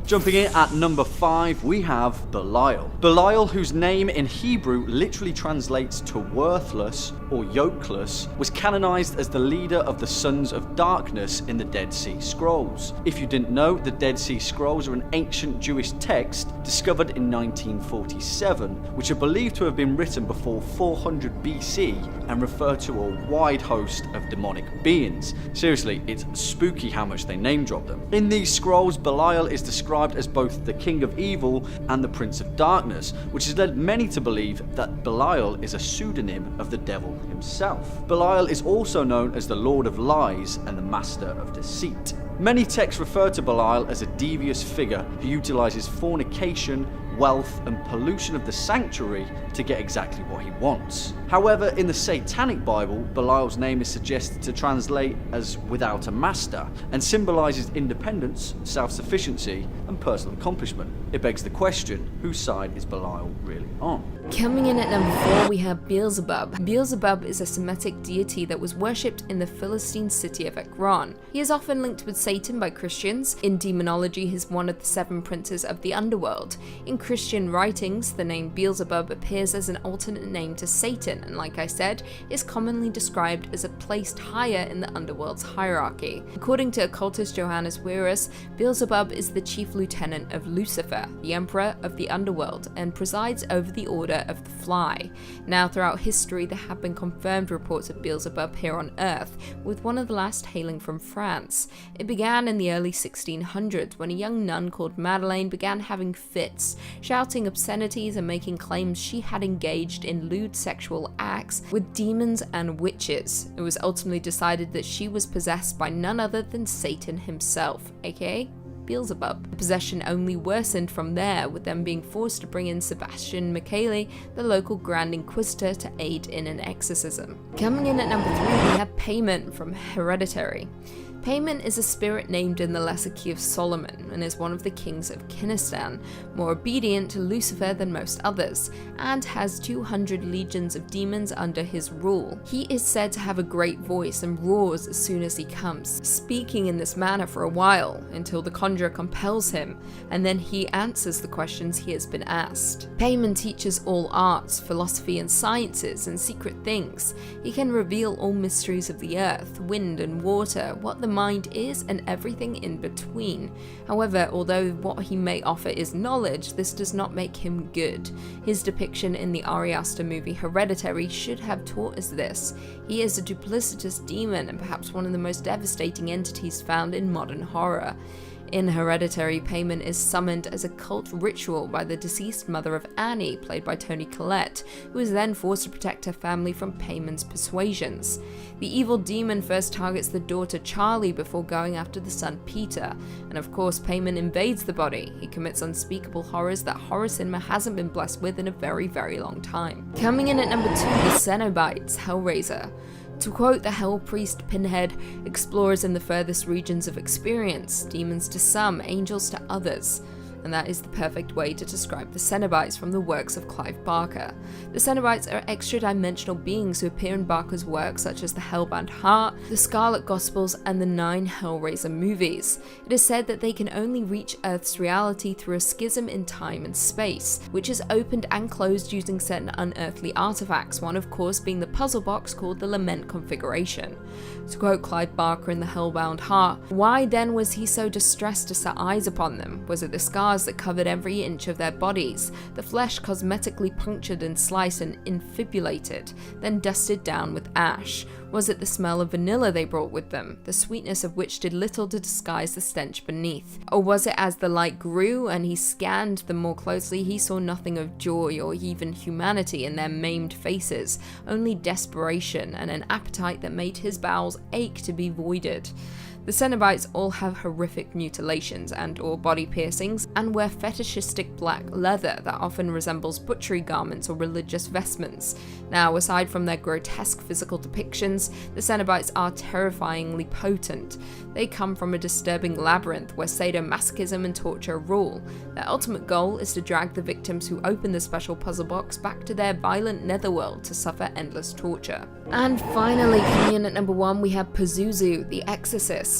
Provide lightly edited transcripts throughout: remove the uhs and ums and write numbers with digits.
Jumping in at number 5, we have Belial. Belial, whose name in Hebrew literally translates to worthless or yokeless, was canonized as the leader of the Sons of Darkness in the Dead Sea Scrolls. If you didn't know, the Dead Sea Scrolls are an ancient Jewish text discovered in 1947, which are believed to have been written before 400 BC and refer to a wide host of demonic beings. Seriously, it's spooky how much they name drop them. In these scrolls, Belial is described as both the king of evil and the prince of darkness, which has led many to believe that Belial is a pseudonym of the devil himself. Belial is also known as the Lord of Lies and the Master of Deceit. Many texts refer to Belial as a devious figure who utilizes fornication, wealth, and pollution of the sanctuary to get exactly what he wants. However, in the Satanic Bible, Belial's name is suggested to translate as without a master and symbolizes independence, self-sufficiency, and personal accomplishment. It begs the question, whose side is Belial really on? Coming in at number 4, we have Beelzebub. Beelzebub is a Semitic deity that was worshipped in the Philistine city of Ekron. He is often linked with Satan by Christians. In demonology, he is one of the 7 princes of the underworld. In Christian writings, the name Beelzebub appears as an alternate name to Satan, and like I said, is commonly described as placed higher in the underworld's hierarchy. According to occultist Johannes Wierus, Beelzebub is the chief lieutenant of Lucifer, the emperor of the underworld, and presides over the order of the Fly. Now, throughout history, there have been confirmed reports of Beelzebub here on Earth, with one of the last hailing from France. It began in the early 1600s when a young nun called Madeleine began having fits, shouting obscenities and making claims she had engaged in lewd sexual acts with demons and witches. It was ultimately decided that she was possessed by none other than Satan himself, aka Beelzebub. The possession only worsened from there, with them being forced to bring in Sebastian Micheli, the local Grand Inquisitor, to aid in an exorcism. Coming in at number 3, we have Payment from Hereditary. Payment is a spirit named in the Lesser Key of Solomon and is one of the kings of Kinistan, more obedient to Lucifer than most others, and has 200 legions of demons under his rule. He is said to have a great voice and roars as soon as he comes, speaking in this manner for a while until the conjurer compels him, and then he answers the questions he has been asked. Payment teaches all arts, philosophy and sciences and secret things. He can reveal all mysteries of the earth, wind and water, what the mind is, and everything in between. However, although what he may offer is knowledge, this does not make him good. His depiction in the Ari Aster movie Hereditary should have taught us this. He is a duplicitous demon and perhaps one of the most devastating entities found in modern horror. In Hereditary, Payment is summoned as a cult ritual by the deceased mother of Annie, played by Toni Collette, who is then forced to protect her family from Payment's persuasions. The evil demon first targets the daughter Charlie before going after the son Peter, and of course Payment invades the body. He commits unspeakable horrors that horror cinema hasn't been blessed with in a very, very long time. Coming in at number 2, the Cenobites, Hellraiser. To quote the Hell Priest Pinhead, explorers in the furthest regions of experience, demons to some, angels to others. And that is the perfect way to describe the Cenobites from the works of Clive Barker. The Cenobites are extra-dimensional beings who appear in Barker's works such as the Hellbound Heart, the Scarlet Gospels, and the 9 Hellraiser movies. It is said that they can only reach Earth's reality through a schism in time and space, which is opened and closed using certain unearthly artifacts, one of course being the puzzle box called the Lament Configuration. To quote Clive Barker in the Hellbound Heart, why then was he so distressed to set eyes upon them? Was it the scars that covered every inch of their bodies, the flesh cosmetically punctured and sliced and infibulated, then dusted down with ash? Was it the smell of vanilla they brought with them, the sweetness of which did little to disguise the stench beneath? Or was it as the light grew and he scanned them more closely, he saw nothing of joy or even humanity in their maimed faces, only desperation and an appetite that made his bowels ache to be voided? The Cenobites all have horrific mutilations and or body piercings, and wear fetishistic black leather that often resembles butchery garments or religious vestments. Now, aside from their grotesque physical depictions, the Cenobites are terrifyingly potent. They come from a disturbing labyrinth where sadomasochism and torture rule. Their ultimate goal is to drag the victims who open the special puzzle box back to their violent netherworld to suffer endless torture. And finally, coming in at number 1, we have Pazuzu, the Exorcist.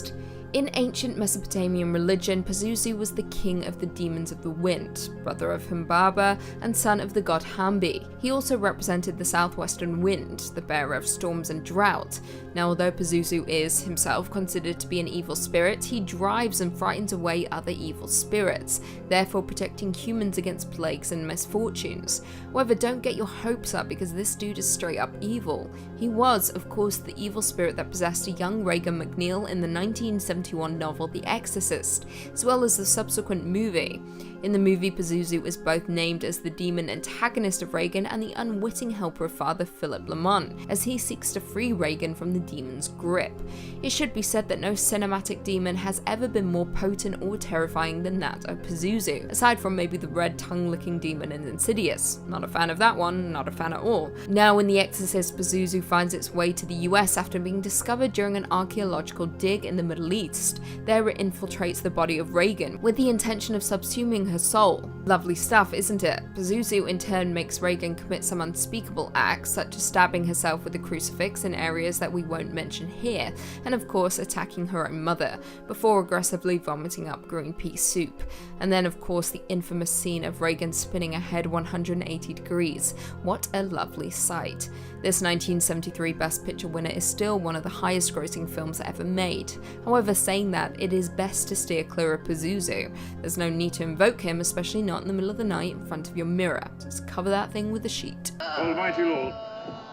In ancient Mesopotamian religion, Pazuzu was the king of the demons of the wind, brother of Humbaba and son of the god Hambi. He also represented the southwestern wind, the bearer of storms and drought. Now, although Pazuzu is himself considered to be an evil spirit, he drives and frightens away other evil spirits, therefore protecting humans against plagues and misfortunes. However, don't get your hopes up because this dude is straight up evil. He was, of course, the evil spirit that possessed a young Regan MacNeil in the 1971 novel The Exorcist, as well as the subsequent movie. In the movie, Pazuzu is both named as the demon antagonist of Regan and the unwitting helper of Father Philip Lamont, as he seeks to free Regan from the demon's grip. It should be said that no cinematic demon has ever been more potent or terrifying than that of Pazuzu, aside from maybe the red tongue-licking demon in Insidious. Not a fan of that one, not a fan at all. Now in The Exorcist, Pazuzu finds its way to the US after being discovered during an archaeological dig in the Middle East. There it infiltrates the body of Regan, with the intention of subsuming her soul. Lovely stuff, isn't it? Pazuzu in turn makes Regan commit some unspeakable acts, such as stabbing herself with a crucifix in areas that we won't mention here, and of course attacking her own mother, before aggressively vomiting up green pea soup. And then of course the infamous scene of Regan spinning her head 180 degrees. What a lovely sight. This 1973 Best Picture winner is still one of the highest grossing films ever made. However, saying that, it is best to steer clear of Pazuzu. There's no need to invoke him, especially not in the middle of the night in front of your mirror. Just cover that thing with a sheet. Almighty Lord,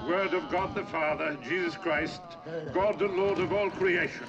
Word of God the Father, Jesus Christ, God the Lord of all creation,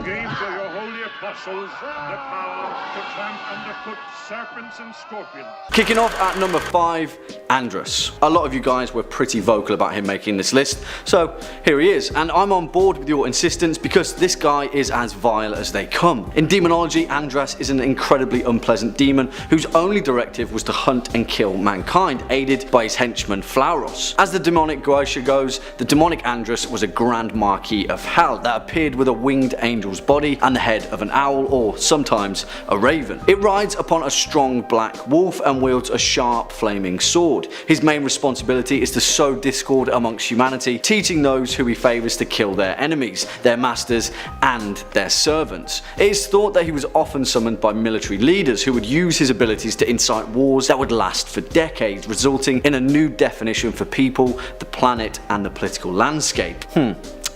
gave to your holy apostles the power to tramp underfoot serpents and scorpions. Kicking off at number 5, Andrus. A lot of you guys were pretty vocal about him making this list, so here he is, and I'm on board with your insistence because this guy is as vile as they come. In demonology, Andrus is an incredibly unpleasant demon whose only directive was to hunt and kill mankind, aided by his henchman Flauros. As the demonic Goetia goes, the demonic Andrus was a grand marquis of hell that appeared with a winged angel's body and the head of an owl, or sometimes a raven. It rides upon a strong black wolf and wields a sharp flaming sword. His main responsibility is to sow discord amongst humanity, teaching those who he favours to kill their enemies, their masters and their servants. It is thought that he was often summoned by military leaders who would use his abilities to incite wars that would last for decades, resulting in a new definition for people, the planet and the political landscape.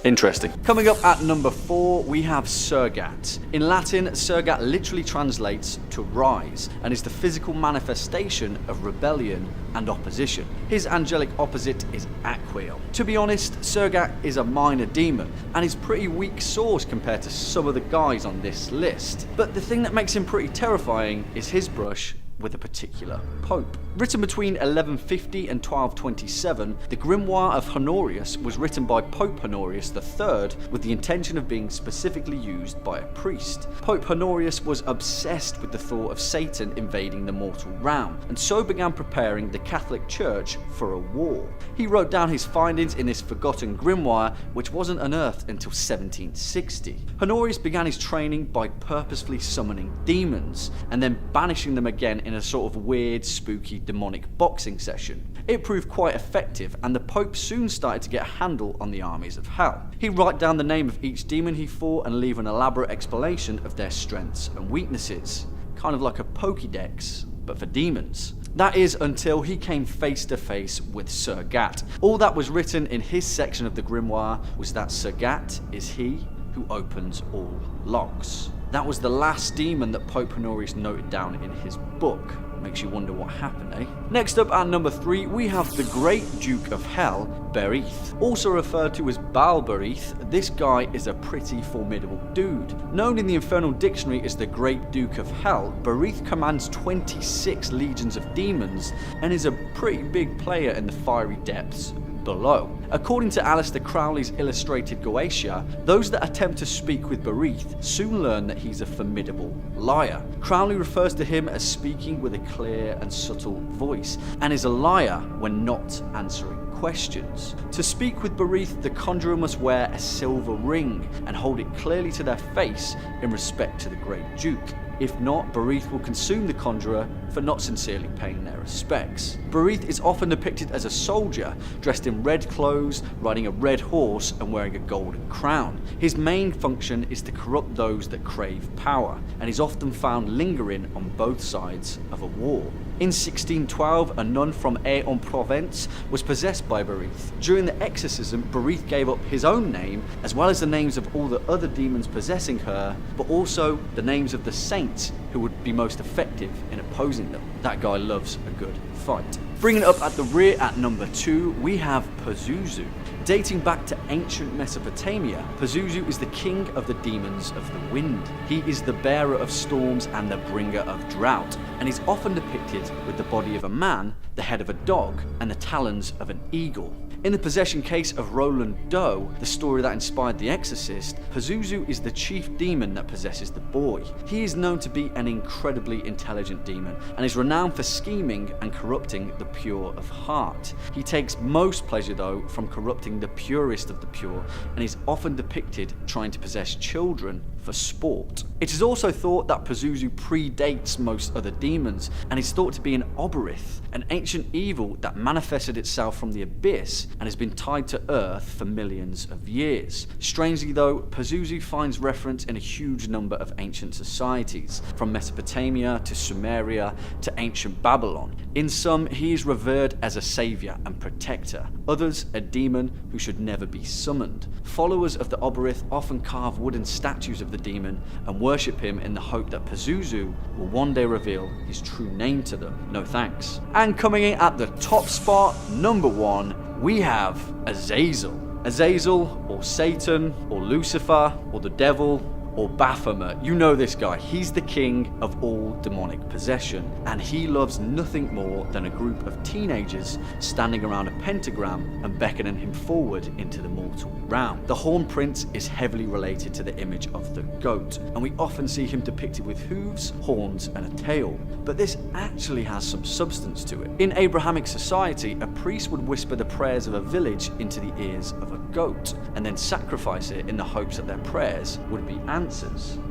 Interesting. Coming up at number 4, we have Surgat. In Latin, Surgat literally translates to rise and is the physical manifestation of rebellion and opposition. His angelic opposite is Aquiel. To be honest, Surgat is a minor demon and is pretty weak sauce compared to some of the guys on this list. But the thing that makes him pretty terrifying is his brush with a particular pope. Written between 1150 and 1227, the Grimoire of Honorius was written by Pope Honorius III with the intention of being specifically used by a priest. Pope Honorius was obsessed with the thought of Satan invading the mortal realm, and so began preparing the Catholic Church for a war. He wrote down his findings in this forgotten grimoire, which wasn't unearthed until 1760. Honorius began his training by purposefully summoning demons, and then banishing them again in a sort of weird, spooky, demonic boxing session. It proved quite effective, and the Pope soon started to get a handle on the armies of hell. He'd write down the name of each demon he fought and leave an elaborate explanation of their strengths and weaknesses. Kind of like a Pokédex, but for demons. That is until he came face to face with Surgat. All that was written in his section of the grimoire was that Surgat is he who opens all locks. That was the last demon that Pope Honorius noted down in his book. Makes you wonder what happened, eh? Next up at number 3, we have the Great Duke of Hell, Berith. Also referred to as Baal Berith, this guy is a pretty formidable dude. Known in the Infernal Dictionary as the Great Duke of Hell, Berith commands 26 legions of demons and is a pretty big player in the fiery depths below. According to Aleister Crowley's illustrated Goetia, those that attempt to speak with Berith soon learn that he's a formidable liar. Crowley refers to him as speaking with a clear and subtle voice, and is a liar when not answering questions. To speak with Berith, the conjurer must wear a silver ring and hold it clearly to their face in respect to the Great Duke. If not, Berith will consume the conjurer for not sincerely paying their respects. Berith is often depicted as a soldier, dressed in red clothes, riding a red horse and wearing a golden crown. His main function is to corrupt those that crave power, and is often found lingering on both sides of a war. In 1612, a nun from Aix-en-Provence was possessed by Berith. During the exorcism, Berith gave up his own name, as well as the names of all the other demons possessing her, but also the names of the saints who would be most effective in opposing them. That guy loves a good fight. Bringing it up at the rear at number 2, we have Pazuzu. Dating back to ancient Mesopotamia, Pazuzu is the king of the demons of the wind. He is the bearer of storms and the bringer of drought, and is often depicted with the body of a man, the head of a dog, and the talons of an eagle. In the possession case of Roland Doe, the story that inspired The Exorcist, Pazuzu is the chief demon that possesses the boy. He is known to be an incredibly intelligent demon, and is renowned for scheming and corrupting the pure of heart. He takes most pleasure, though, from corrupting the purest of the pure, and is often depicted trying to possess children for sport. It is also thought that Pazuzu predates most other demons, and is thought to be an oborith, an ancient evil that manifested itself from the abyss and has been tied to Earth for millions of years. Strangely though, Pazuzu finds reference in a huge number of ancient societies, from Mesopotamia to Sumeria to ancient Babylon. In some, he is revered as a savior and protector, others a demon who should never be summoned. Followers of the oborith often carve wooden statues of the demon and worship him in the hope that Pazuzu will one day reveal his true name to them. No thanks. And coming in at the top spot, number 1, we have Azazel. Azazel, or Satan, or Lucifer, or the devil, or Baphomet. You know this guy. He's the king of all demonic possession, and he loves nothing more than a group of teenagers standing around a pentagram and beckoning him forward into the mortal realm. The Horn Prince is heavily related to the image of the goat, and we often see him depicted with hooves, horns, and a tail. But this actually has some substance to it. In Abrahamic society, a priest would whisper the prayers of a village into the ears of a goat, and then sacrifice it in the hopes that their prayers would be answered.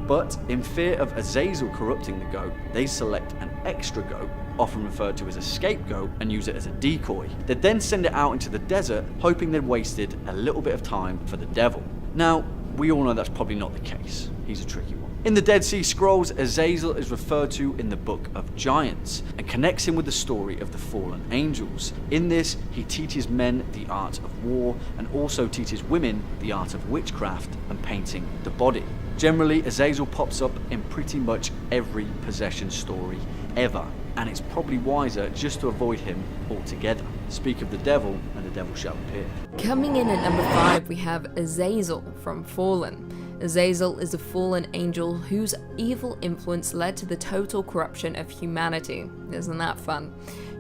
But in fear of Azazel corrupting the goat, they select an extra goat, often referred to as a scapegoat, and use it as a decoy. They'd then send it out into the desert, hoping they'd wasted a little bit of time for the devil. Now, we all know that's probably not the case. He's a tricky one. In the Dead Sea Scrolls, Azazel is referred to in the Book of Giants, and connects him with the story of the fallen angels. In this, he teaches men the art of war, and also teaches women the art of witchcraft and painting the body. Generally, Azazel pops up in pretty much every possession story ever, and it's probably wiser just to avoid him altogether. Speak of the devil, and the devil shall appear. Coming in at number 5, we have Azazel from Fallen. Azazel is a fallen angel whose evil influence led to the total corruption of humanity. Isn't that fun?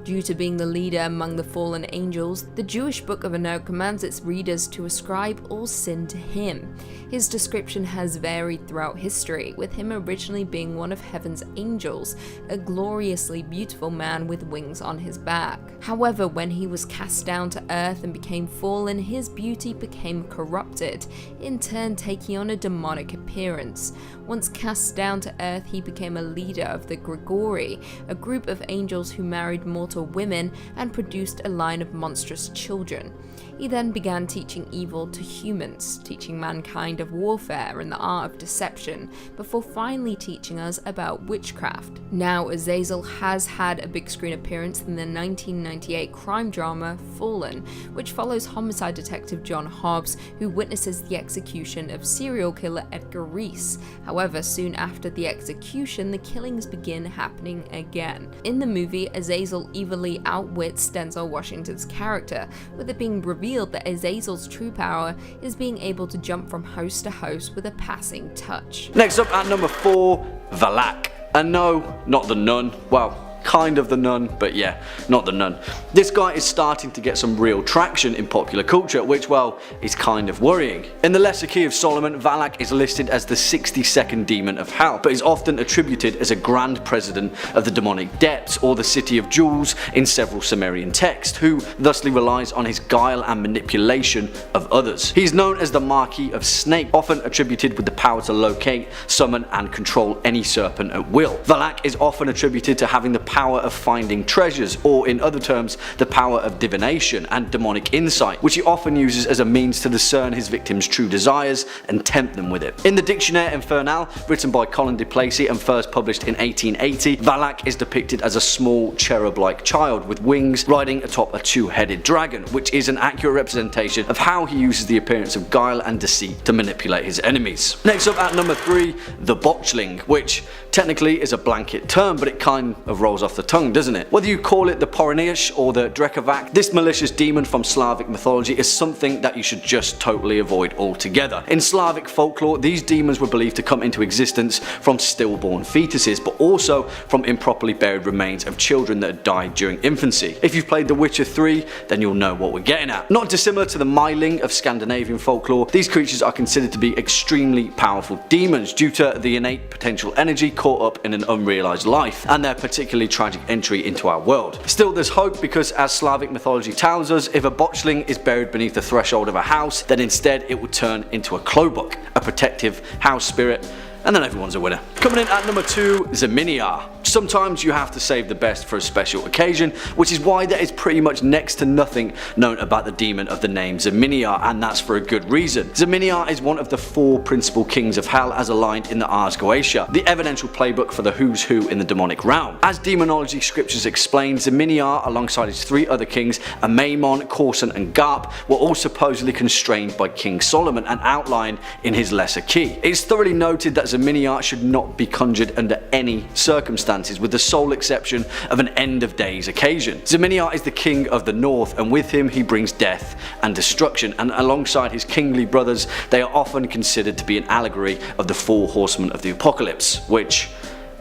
Due to being the leader among the fallen angels, the Jewish Book of Enoch commands its readers to ascribe all sin to him. His description has varied throughout history, with him originally being one of heaven's angels, a gloriously beautiful man with wings on his back. However, when he was cast down to earth and became fallen, his beauty became corrupted, in turn taking on a demonic appearance. Once cast down to earth, he became a leader of the Grigori, a group of angels who married mortal women and produced a line of monstrous children. He then began teaching evil to humans, teaching mankind of warfare and the art of deception, before finally teaching us about witchcraft. Now, Azazel has had a big screen appearance in the 1998 crime drama Fallen, which follows homicide detective John Hobbs, who witnesses the execution of serial killer Edgar Reese. However, soon after the execution, the killings begin happening again. In the movie, Azazel evilly outwits Denzel Washington's character, with it being revealed that Azazel's true power is being able to jump from house to house with a passing touch. Next up at number 4, Valak. And no, not the nun. Well, kind of the Nun, but yeah, not the Nun. This guy is starting to get some real traction in popular culture, which, well, is kind of worrying. In the Lesser Key of Solomon, Valak is listed as the 62nd demon of hell, but is often attributed as a grand president of the demonic depths, or the City of Jewels in several Sumerian texts, who thusly relies on his guile and manipulation of others. He is known as the Marquis of Snake, often attributed with the power to locate, summon and control any serpent at will. Valak is often attributed to having the power of finding treasures, or in other terms, the power of divination and demonic insight, which he often uses as a means to discern his victims' true desires and tempt them with it. In the Dictionnaire Infernal, written by Colin de Placey and first published in 1880, Valak is depicted as a small cherub-like child with wings riding atop a two-headed dragon, which is an accurate representation of how he uses the appearance of guile and deceit to manipulate his enemies. Next up at number 3, the Botchling, which technically is a blanket term, but it kind of rolls off the tongue, doesn't it? Whether you call it the Poroniush or the Drekavac, this malicious demon from Slavic mythology is something that you should just totally avoid altogether. In Slavic folklore, these demons were believed to come into existence from stillborn fetuses, but also from improperly buried remains of children that had died during infancy. If you've played The Witcher 3, then you'll know what we're getting at. Not dissimilar to the Myling of Scandinavian folklore, these creatures are considered to be extremely powerful demons due to the innate potential energy caught up in an unrealized life, and their particularly tragic entry into our world. Still, there's hope, because as Slavic mythology tells us, if a Botchling is buried beneath the threshold of a house, then instead it would turn into a Klobuk, a protective house spirit, and then everyone's a winner. Coming in at number 2, Zeminiar. Sometimes you have to save the best for a special occasion, which is why there is pretty much next to nothing known about the demon of the name Zeminiar, and that's for a good reason. Zeminiar is one of the 4 principal kings of hell as aligned in the Ars Goetia, the evidential playbook for the who's who in the demonic realm. As demonology scriptures explain, Zeminiar, alongside his 3 other kings, Amaimon, Corson and Garp, were all supposedly constrained by King Solomon and outlined in his Lesser Key. It's thoroughly noted that Zeminiar should not be conjured under any circumstances, with the sole exception of an end of days occasion. Zeminiar is the king of the north, and with him he brings death and destruction, and alongside his kingly brothers they are often considered to be an allegory of the 4 horsemen of the apocalypse, which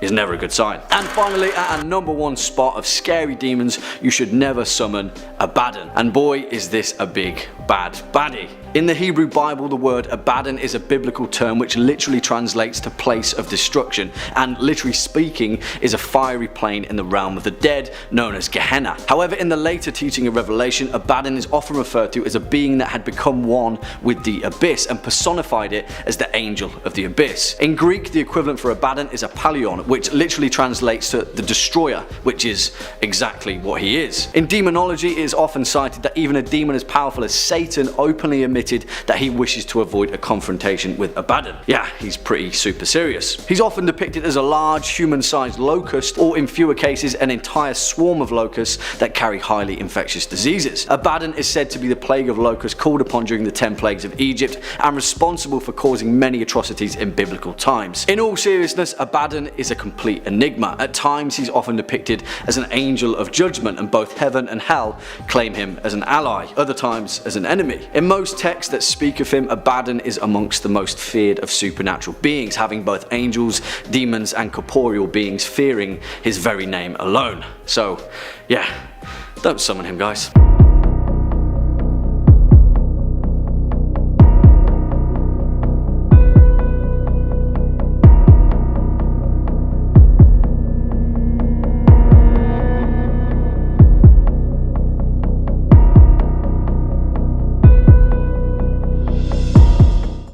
is never a good sign. And finally, at our number 1 spot of scary demons you should never summon, Abaddon. And boy is this a big bad baddie. In the Hebrew Bible, the word Abaddon is a biblical term which literally translates to place of destruction, and literally speaking is a fiery plane in the realm of the dead known as Gehenna. However, in the later teaching of Revelation, Abaddon is often referred to as a being that had become one with the abyss and personified it as the angel of the abyss. In Greek, the equivalent for Abaddon is Apollyon, which literally translates to the destroyer, which is exactly what he is. In demonology, it is often cited that even a demon as powerful as Satan openly admitted that he wishes to avoid a confrontation with Abaddon. Yeah, he's pretty super serious. He's often depicted as a large human-sized locust, or in fewer cases an entire swarm of locusts that carry highly infectious diseases. Abaddon is said to be the plague of locusts called upon during the 10 plagues of Egypt and responsible for causing many atrocities in biblical times. In all seriousness, Abaddon is a complete enigma. At times he's often depicted as an angel of judgment, and both heaven and hell claim him as an ally, other times as an enemy. In most texts that speak of him, Abaddon is amongst the most feared of supernatural beings, having both angels, demons and corporeal beings fearing his very name alone. So yeah, don't summon him, guys.